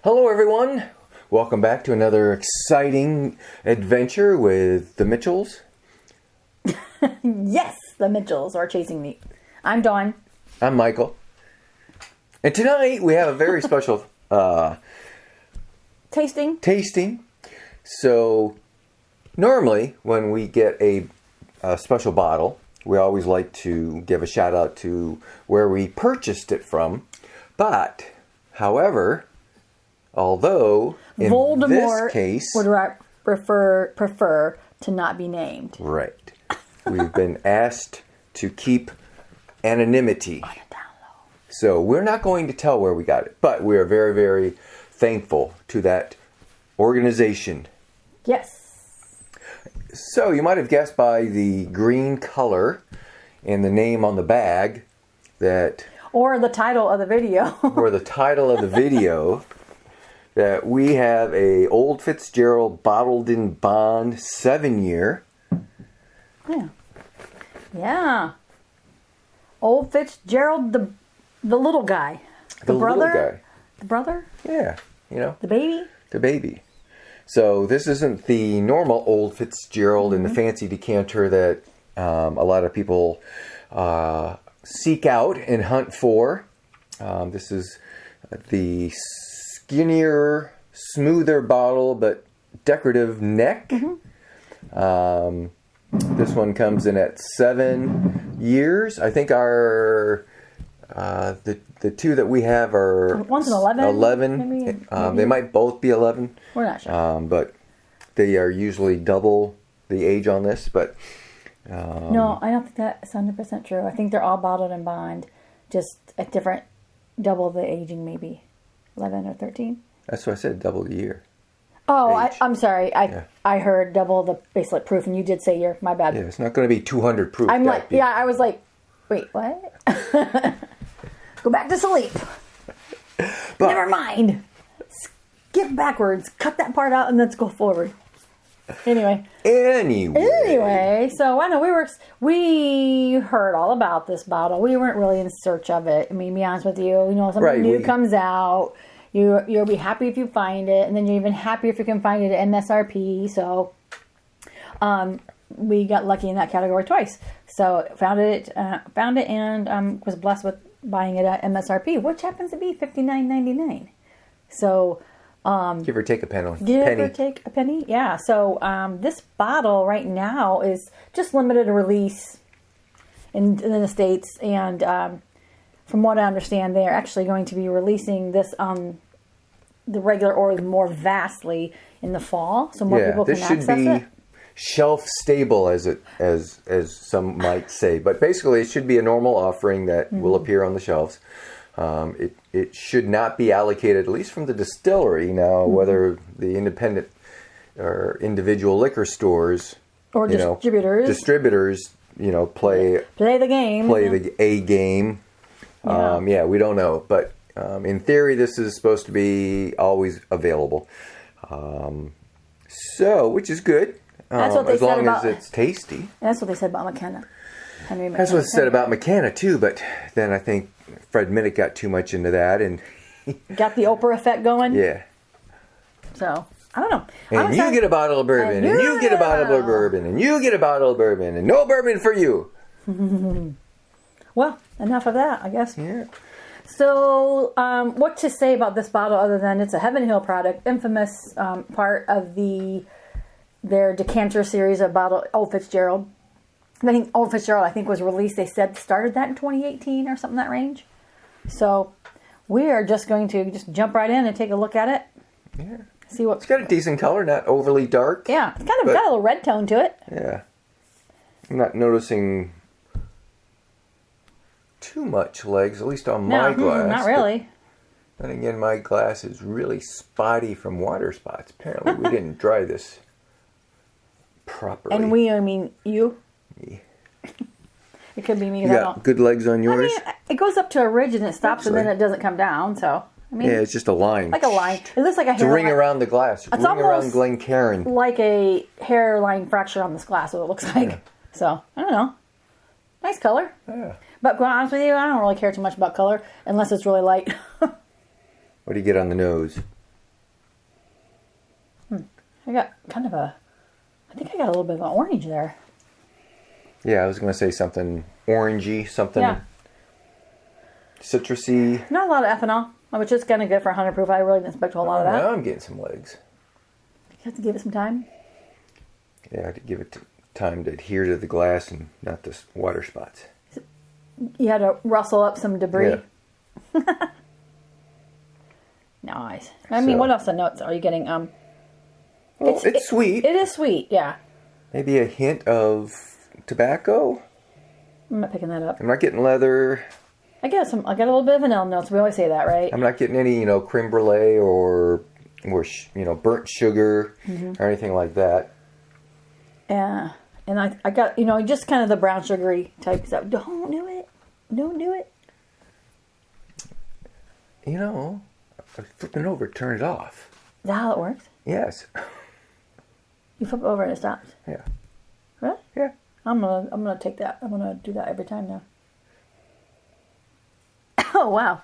Hello everyone, welcome back to another exciting adventure with the Mitchells. Yes, the Mitchells are chasing me. I'm Dawn. I'm Michael. And tonight we have a very special tasting. So normally when we get a special bottle, we always like to give a shout out to where we purchased it from. But, however, although in Voldemort this case would prefer to not be named. Right. We've been asked to keep anonymity. On a down low. So we're not going to tell where we got it, but we are very, very thankful to that organization. Yes. So you might have guessed by the green color and the name on the bag that... Or the title of the video. or the title of the video that we have a Old Fitzgerald bottled in bond 7-year. Yeah. Yeah. Old Fitzgerald, the little guy. The brother? Little guy. The brother? Yeah, you know. The baby? The baby. So this isn't the normal Old Fitzgerald in the fancy decanter that a lot of people seek out and hunt for. This is the skinnier, smoother bottle, but decorative neck. This one comes in at 7 years. I think our the two that we have are... One's an 11. 11. Maybe. They might both be 11. We're not sure. But they are usually double the age on this. But No, I don't think that's 100% true. I think they're all bottled in bond, just at different, double the aging maybe. 11 or 13. that's what I said, double the year. Oh, Age. I'm sorry. I heard double the baseline proof, and you did say year. My bad. Yeah, it's not going to be 200 proof. I'm like, yeah, I was like, wait, what? Go back to sleep. But, Never mind. Skip backwards. Cut that part out, and let's go forward. Anyway, so I know we heard all about this bottle. We weren't really in search of it. I mean, to be honest with you, something new comes out. You'll be happy if you find it, and then you're even happier if you can find it at MSRP. So, we got lucky in that category twice. So found it, and was blessed with buying it at MSRP, which happens to be $59.99. So. give or take a penny. Give or take a penny, yeah. So this bottle right now is just limited release in the States, and from what I understand, they're actually going to be releasing this on the regular or more vastly in the fall, so more people can access it. This should be shelf stable, as some might say, but basically it should be a normal offering that will appear on the shelves. It should not be allocated, at least from the distillery. Now, whether the independent or individual liquor stores or distributors, play the game, the A game. Yeah. We don't know, but in theory, this is supposed to be always available. Which is good. That's what they as said long about, as it's tasty. That's what they said about McKenna. Henry McKenna. That's what they said about McKenna too, but then I think Fred Minnick got too much into that and got the Oprah effect going. Yeah. So I don't know. And you get a bottle of bourbon, and you get a bottle of bourbon, and you get a bottle of bourbon, and no bourbon for you. Well, enough of that, I guess. Yeah. So, what to say about this bottle other than it's a Heaven Hill product, infamous part of their decanter series of bottle Old Fitzgerald. I think Old Fitzgerald, was released. They said started that in 2018 or something in that range. So we are just going to jump right in and take a look at it. Yeah. See what it's got a decent color, not overly dark. Yeah, it's got a little red tone to it. Yeah. I'm not noticing too much legs, at least on my glass. Not really. Then again, my glass is really spotty from water spots. Apparently, we didn't dry this properly. And I mean you. Me. It could be me. You got good legs on yours? I mean, it goes up to a ridge and it stops and then it doesn't come down. So, I mean, yeah, it's just a line. Like a line. It looks like a hairline. It's a ring around the glass. It's ring around Glencairn. Like a hairline fracture on this glass, what it looks like. Yeah. So, I don't know. Nice color. Yeah. But to be honest with you, I don't really care too much about color unless it's really light. What do you get on the nose? I got kind of a, I think I got a little bit of an orange there. Yeah, I was going to say something orangey, something citrusy. Not a lot of ethanol, which is kind of good for 100 proof. I really didn't expect a whole lot of that. Now I'm getting some legs. You have to give it some time. Yeah, I had to give it time to adhere to the glass and not the water spots. You had to rustle up some debris. Yeah. Nice. I mean, what else the notes are you getting? Well, it's sweet. It is sweet, yeah. Maybe a hint of tobacco. I'm not picking that up. I'm not getting leather. I got a little bit of vanilla notes. We always say that, right? I'm not getting any, creme brulee or burnt sugar or anything like that. Yeah. And I got, just kind of the brown sugary type stuff. Don't do it. Don't do it. I was flipping over, turn it off. Is that how it works? Yes. You flip over and it stops. Yeah. Really? Yeah. I'm gonna take that. I'm gonna do that every time now. Oh wow.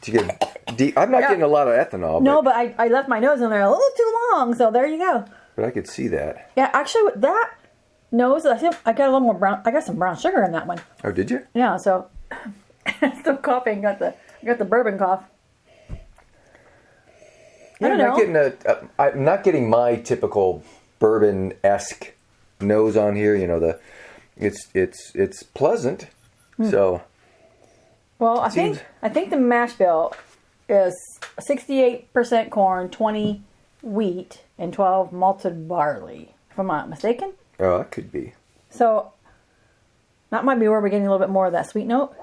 Did you get I'm not getting a lot of ethanol. No, but I left my nose in there a little too long, so there you go. But I could see that. Yeah, actually, with that nose, I think I got a little more brown. I got some brown sugar in that one. Oh, did you? Yeah, so still coughing. Got the bourbon cough. Yeah, I don't know. I'm not getting my typical bourbon-esque nose on here. It's pleasant. So. Well, I think the mash bill is 68% corn, 20 wheat, and 12 malted barley. If I'm not mistaken. Oh, that could be. So that might be where we're getting a little bit more of that sweet note.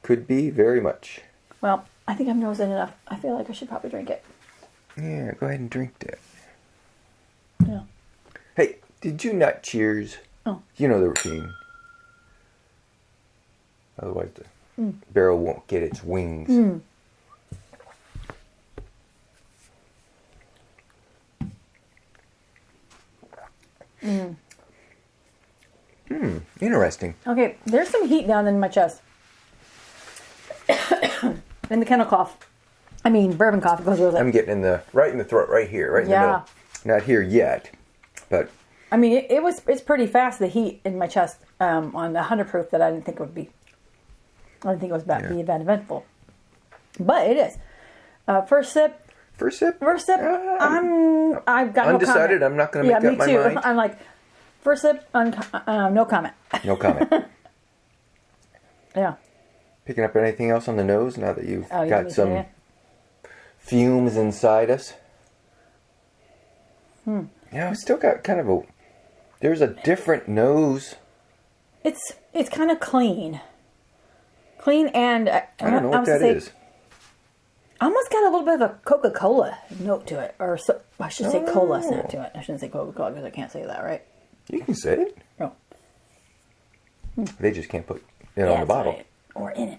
Could be very much. Well, I think I'm nosing enough. I feel like I should probably drink it. Yeah, go ahead and drink that. Yeah. Hey, did you not cheers? Oh. You know the routine. Otherwise the barrel won't get its wings. Interesting. Okay, there's some heat down in my chest. And the kennel cough. I mean, bourbon cough goes with it. I'm getting right in the throat, right here, right in the middle. Not here yet, but. I mean, it's pretty fast, the heat in my chest on the 100 proof that I didn't think it would be. I didn't think it was be that eventful. But it is. First sip. First sip? I've got undecided. No comment. I'm not going to make up my mind. Me too. I'm like, first sip, no comment. No comment. Yeah. Picking up anything else on the nose now that you've got some fumes inside us? Yeah, it's still got kind of there's a different nose. It's kind of clean. Clean and I don't know what that is. Almost got a little bit of a Coca-Cola note to it. Or I should say cola snap to it. I shouldn't say Coca-Cola because I can't say that, right? You can say it. Oh. They just can't put it on the bottle. Right. Or in it.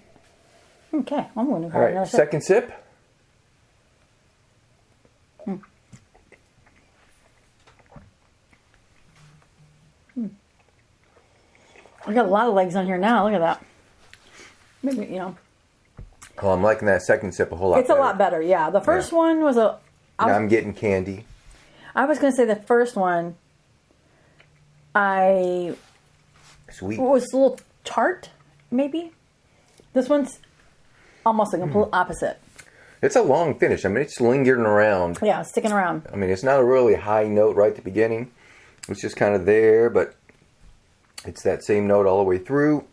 Okay, I'm going to have All right, another sip. second sip. I got a lot of legs on here now. Look at that. Maybe, Well, I'm liking that second sip a whole lot better. It's a lot better, yeah. The first one was now I'm getting candy. I was going to say the first one, Sweet. was a little tart, maybe. This one's almost the complete opposite. It's a long finish. I mean, it's lingering around. Yeah, sticking around. I mean, it's not a really high note right at the beginning. It's just kind of there, but it's that same note all the way through.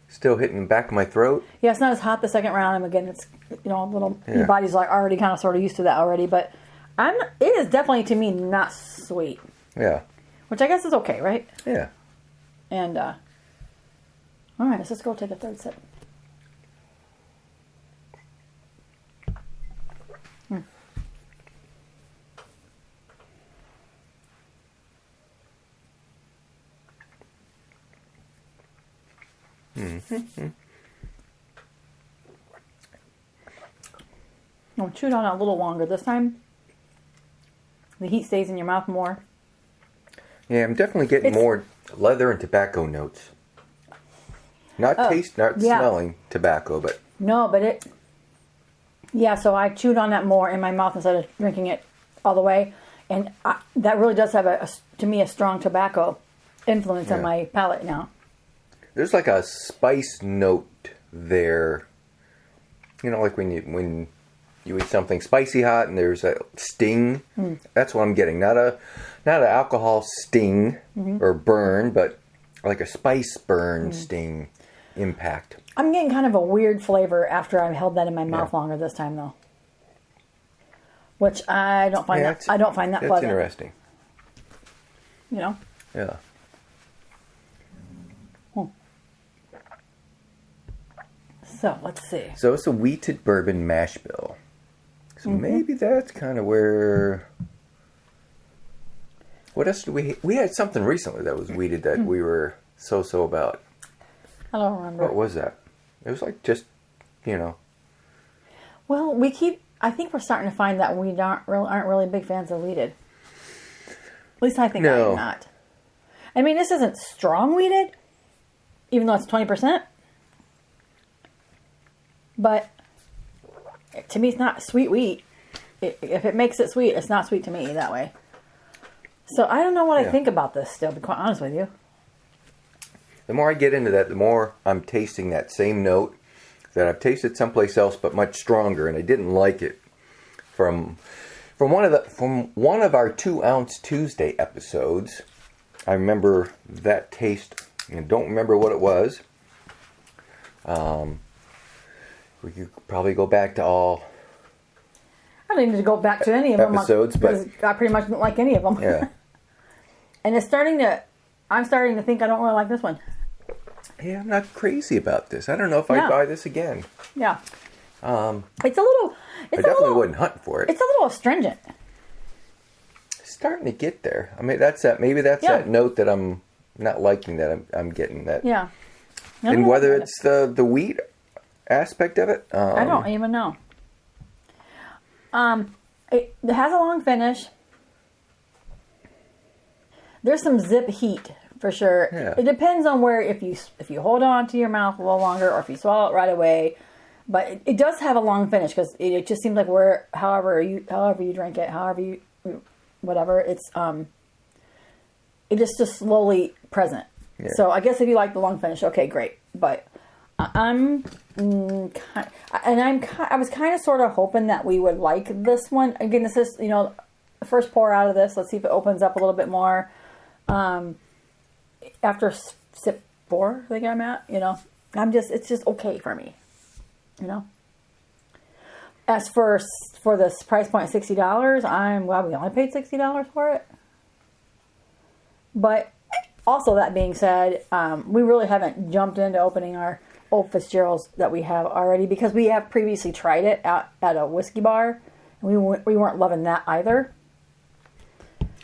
Still hitting the back of my throat. Yeah, it's not as hot the second round. And again, it's, your body's like already kind of sort of used to that already. But it is definitely, to me, not sweet. Yeah. Which I guess is okay, right? Yeah. And, all right, let's go take a third sip. I'll chew it on it a little longer this time. The heat stays in your mouth more. Yeah, I'm definitely getting more leather and tobacco notes. Not smelling tobacco, but... No, but so I chewed on that more in my mouth instead of drinking it all the way. And that really does have, to me, a strong tobacco influence on my palate now. There's like a spice note there. You know, like when you eat something spicy hot and there's a sting. That's what I'm getting. Not an alcohol sting or burn, but like a spice burn sting impact. I'm getting kind of a weird flavor after I've held that in my mouth longer this time, though. Which I don't find that pleasant. That's interesting. You know? Yeah. So, let's see. So it's a wheated bourbon mash bill. So maybe that's kind of where... What else do we had something recently that was wheated that we were so about. I don't remember. What was that? It was like just, you know. Well, I think we're starting to find that we aren't really big fans of wheated. At least I think I am not. I mean, this isn't strong wheated, even though it's 20%. But to me, it's not sweet wheat. If it makes it sweet, it's not sweet to me that way. So I don't know what I think about this still, to be quite honest with you. The more I get into that, the more I'm tasting that same note that I've tasted someplace else, but much stronger, and I didn't like it from one of our 2 Ounce Tuesday episodes. I remember that taste, and don't remember what it was. We could probably go back to all. I don't need to go back to any of them episodes, but I pretty much don't like any of them. Yeah. And I'm starting to think I don't really like this one. Yeah, I'm not crazy about this. I don't know if I'd buy this again. Yeah. It's a little. I definitely wouldn't hunt for it. It's a little astringent. It's starting to get there. I mean, maybe that's that note that I'm not liking that I'm getting that. Yeah. And whether it's the wheat aspect of it, I don't even know. It has a long finish. There's some zip heat for sure. Yeah. It depends on where if you hold on to your mouth a little longer or if you swallow it right away. But it does have a long finish because it just seems like however you drink it, whatever, it's it is just slowly present. Yeah. So I guess if you like the long finish, okay, great. But I was kind of sort of hoping that we would like this one. Again, this is, the first pour out of this. Let's see if it opens up a little bit more. After sip 4, I think I'm at, it's just okay for me, As for this price point, $60, we only paid $60 for it. But also that being said, we really haven't jumped into opening our Old Fitzgeralds that we have already because we have previously tried it at a whiskey bar. And we weren't loving that either.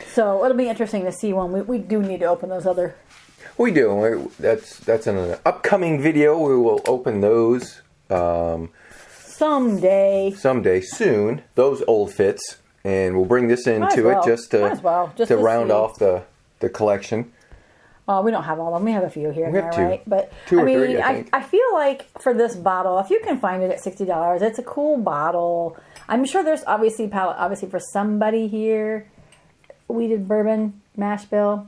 So it'll be interesting to see when we do need to open those other. We do. That's in an upcoming video. We will open those someday soon. Those Old Fitz, and we'll bring this into it just to round off the collection. We don't have all of them. We have a few here and there, right? But two or three, I think. I feel like for this bottle, if you can find it at $60, it's a cool bottle. I'm sure there's obviously for somebody here, wheated bourbon mash bill.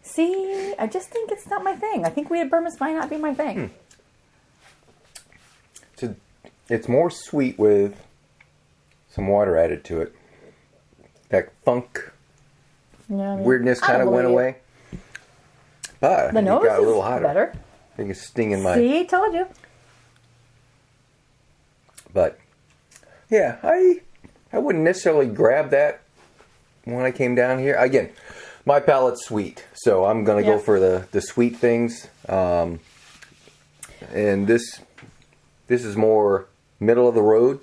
See, I just think it's not my thing. I think wheated bourbons might not be my thing. It's more sweet with some water added to it. That funk weirdness kind of went away. But the nose got a little hotter. Better. I think it's stinging my... See, told you. But, yeah, I wouldn't necessarily grab that when I came down here. Again, my palate's sweet, so I'm going to go for the sweet things. And this is more middle of the road.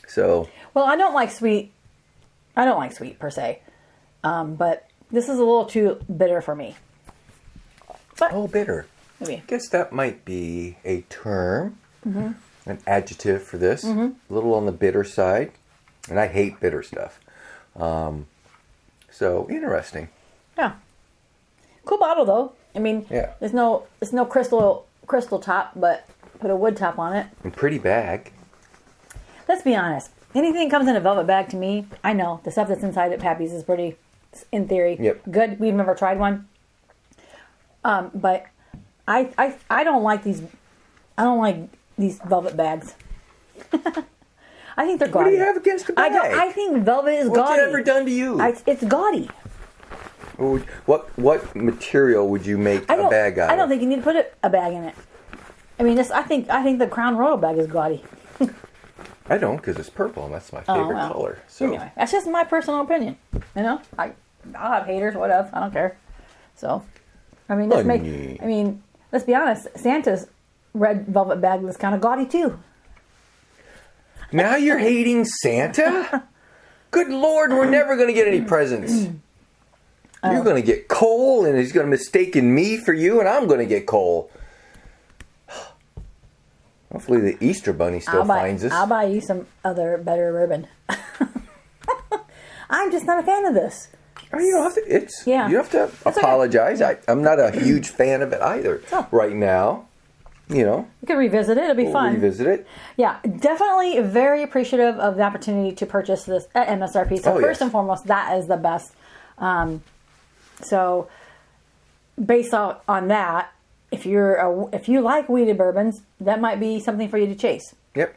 So... Well, I don't like sweet per se. But this is a little too bitter for me. But bitter. Maybe. I guess that might be a term, an adjective for this. A little on the bitter side. And I hate bitter stuff. So, interesting. Yeah. Cool bottle, though. I mean, there's no crystal top, but put a wood top on it. And pretty bag. Let's be honest. anything that comes in a velvet bag to me, I know the stuff that's inside at Pappy's is pretty, in theory, good. We've never tried one. But I don't like these. I don't like these velvet bags. I think they're gaudy. What do you have against the bag? I think velvet is gaudy. What's it ever done to you? It's gaudy. What material would you make a bag out of? I don't think you need to put a bag in it. I mean, I think the Crown Royal bag is gaudy. I don't, because it's purple, and that's my favorite color. So anyway, that's just my personal opinion. You know, I'll have haters, whatever. I don't care. So, I mean, let's be honest. Santa's red velvet bag was kind of gaudy too. Now you're hating Santa? Good Lord, we're never going to get any presents. You're going to get coal, and he's going to mistaken me for you, and I'm going to get coal. Hopefully the Easter Bunny still finds us. I'll buy you some other better ribbon. I'm just not a fan of this. Oh, you don't have to. You have to apologize. Okay. I'm not a huge fan of it either right now. You know, we could revisit it. It'll be fun. Revisit it. Yeah, definitely very appreciative of the opportunity to purchase this at MSRP. So first and foremost, that is the best. So based on that, if you like wheated bourbons, that might be something for you to chase. Yep.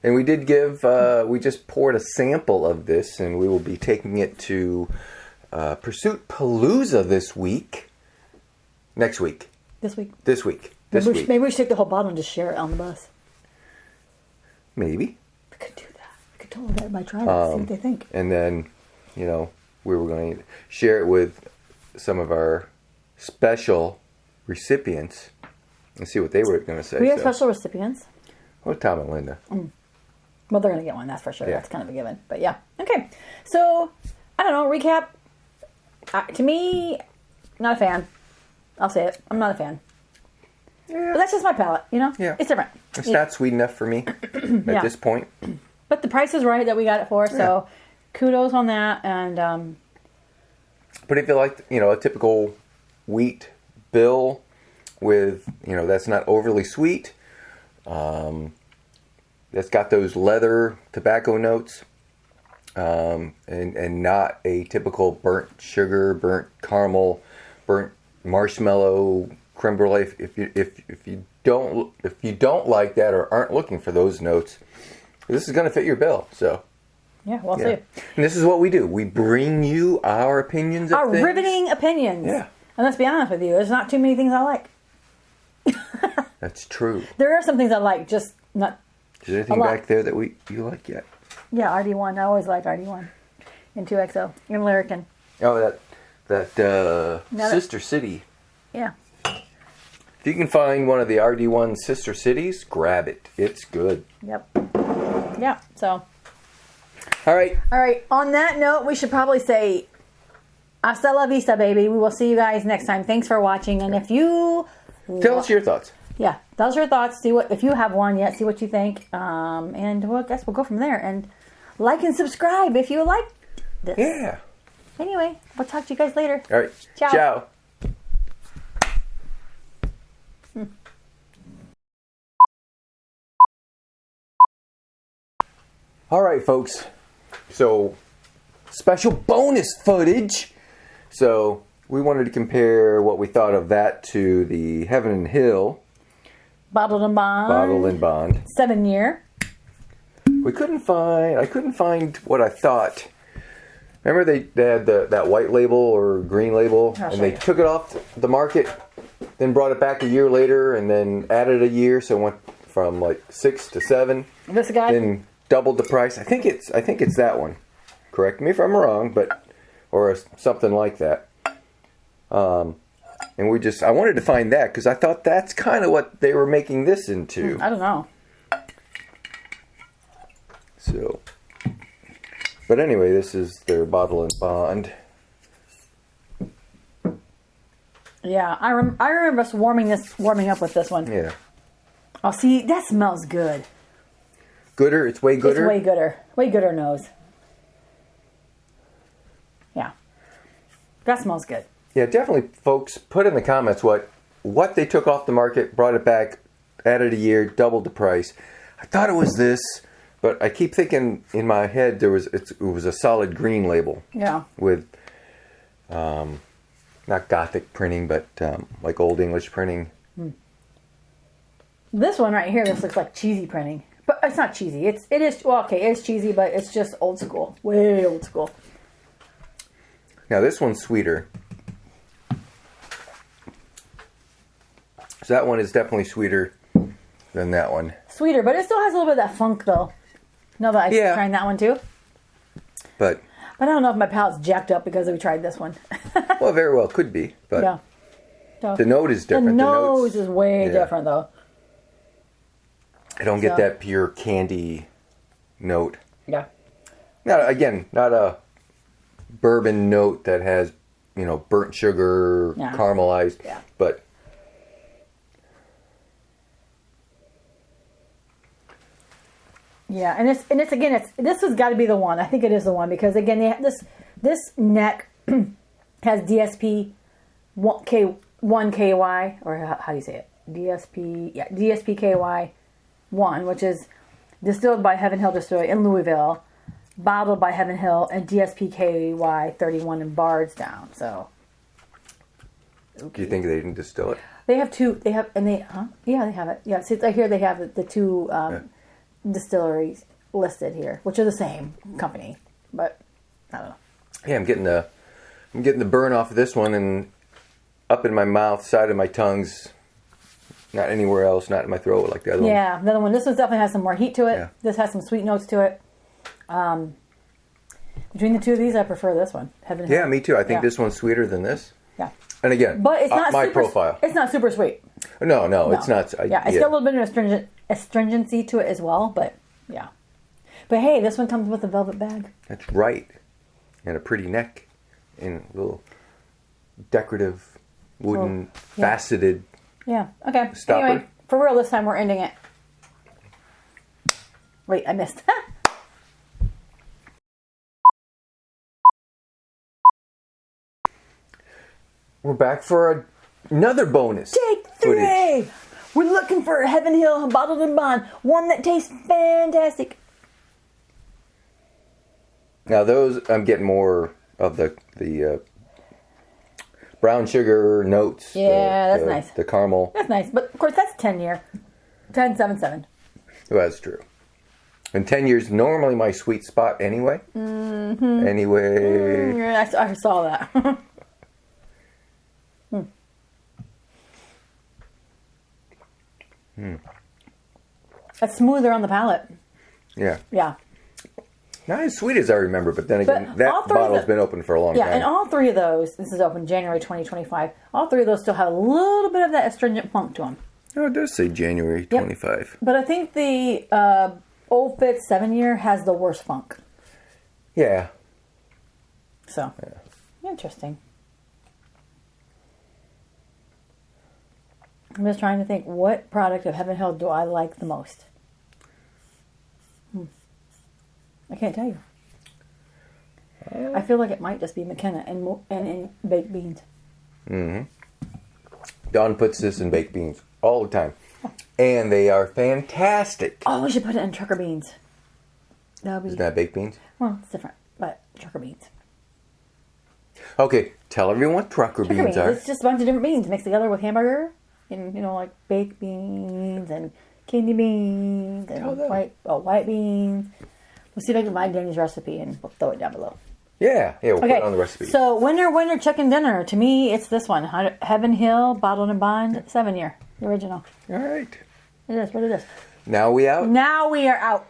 And we did give. We just poured a sample of this, and we will be taking it to Pursuit Palooza next week. This week. Maybe we should take the whole bottle and just share it on the bus. Maybe. We could do that. We could totally let everybody try it, see what they think. And then, we were going to share it with some of our special recipients and see what they were going to say. We have special recipients. Well, Tom and Linda. Well, they're going to get one, that's for sure. Yeah. That's kind of a given. But yeah. Okay. So, I don't know. Recap. To me, not a fan. I'll say it. I'm not a fan. Yeah. But that's just my palate, Yeah. It's different. It's not sweet enough for me at this point. But the price is right that we got it for, so kudos on that. And but if you like, a typical wheat bill with, that's not overly sweet, that's got those leather tobacco notes, and not a typical burnt sugar, burnt caramel, burnt marshmallow, creme brulee. If you don't like that or aren't looking for those notes, this is going to fit your bill. So we'll see. And this is what we do. We bring you our opinions of things. Our riveting opinions. Yeah. And let's be honest with you, there's not too many things I like. That's true. There are some things I like, just not. Is there anything back there that you like yet? Yeah, RD1. I always liked RD1 and 2XO and Larrikin. Oh, that sister city. Yeah. If you can find one of the RD1 sister cities, grab it. It's good. Yep. Yeah. So. All right. On that note, we should probably say, hasta la vista, baby. We will see you guys next time. Thanks for watching. And if you tell us your thoughts. Yeah, tell us your thoughts. See if you have one yet. See what you think. And I guess we'll go from there. And like and subscribe if you like this. Yeah. Anyway, we'll talk to you guys later. All right. Ciao. All right, folks. So, special bonus footage. So, we wanted to compare what we thought of that to the Heaven and Hill. Bottled and Bond. 7-year. I couldn't find what I thought. Remember they had that white label or green label, and they took it off the market, then brought it back a year later, and then added a year, so it went from like 6 to 7. This guy? Then doubled the price. I think it's that one. Correct me if I'm wrong, or something like that. And I wanted to find that because I thought that's kind of what they were making this into. I don't know. So, but anyway, this is their Bottle and Bond. Yeah, I remember us warming up with this one. Yeah. Oh, see, that smells good. Gooder? It's way gooder? It's way gooder. Way gooder nose. Yeah. That smells good. Yeah, definitely, folks, put in the comments what they took off the market, brought it back, added a year, doubled the price. I thought it was this, But I keep thinking in my head it was a solid green label. Yeah. With not Gothic printing, but like Old English printing. This one right here, this looks like cheesy printing. But it's not cheesy. It is cheesy, but it's just old school. Way old school. Now this one's sweeter. So that one is definitely sweeter than that one. Sweeter, but it still has a little bit of that funk, though. Now that I've tried that one, too. But I don't know if my palate's jacked up because we tried this one. well, very well could be. But yeah. So, the note is different. The nose is way different, though. I don't get that pure candy note. Yeah. Not a bourbon note that has, burnt sugar, caramelized. Yeah. But yeah, and it's again, this has got to be the one. I think it is the one because again, this neck has DSP 1KY, or how do you say it? DSPKY 1, which is distilled by Heaven Hill Distillery in Louisville, bottled by Heaven Hill, and DSPKY 31 in Bardstown. So, do you think they didn't distill it? They have two. They have they have it. Yeah, see, I hear they have the two distilleries listed here, which are the same company, but I don't know. Yeah, I'm getting the burn off of this one and up in my mouth, side of my tongue's. Not anywhere else, not in my throat like the other one. Yeah, the other one. This one definitely has some more heat to it. Yeah. This has some sweet notes to it. Between the two of these, I prefer this one. Heaven Hill. Yeah, me too. I think this one's sweeter than this. Yeah. And again, but it's not my super, profile. It's not super sweet. No, it's not. It's got a little bit of astringency to it as well, but yeah. But hey, this one comes with a velvet bag. That's right. And a pretty neck. And a little decorative, wooden, faceted... Yeah, okay. Stopper. Anyway, for real this time we're ending it. Wait, I missed. We're back for another bonus. Take 3! Footage. We're looking for a Heaven Hill bottled and bond. One that tastes fantastic. Now those, I'm getting more of the brown sugar notes. Yeah, that's nice. The caramel. That's nice. But, of course, that's 10 year. 1077. Well, that's true. And 10 years, normally my sweet spot anyway. Mm-hmm. Anyway. I saw that. That's smoother on the palate. Yeah. Yeah. Not as sweet as I remember, but then again, that bottle's been open for a long time. Yeah, and all three of those, this is open January 2025, all three of those still have a little bit of that astringent funk to them. Oh, it does say January 25. Yep. But I think the Old Fitz 7-year has the worst funk. Yeah. So, interesting. I'm just trying to think, what product of Heaven Hill do I like the most? I can't tell you. I feel like it might just be McKenna and baked beans. Mm-hmm. Dawn puts this in baked beans all the time. And they are fantastic. Oh, we should put it in trucker beans. Is that baked beans? Well, it's different, but trucker beans. Okay, tell everyone what trucker beans are. It's just a bunch of different beans mixed together with hamburger. And, like baked beans and kidney beans and white beans. We'll see if I can find Danny's recipe and we'll throw it down below. Yeah, we'll put it on the recipe. So, winner, chicken dinner. To me, it's this one. Heaven Hill, bottled and bond, 7-year. The original. All right. It is. What it is. Now we out? Now we are out.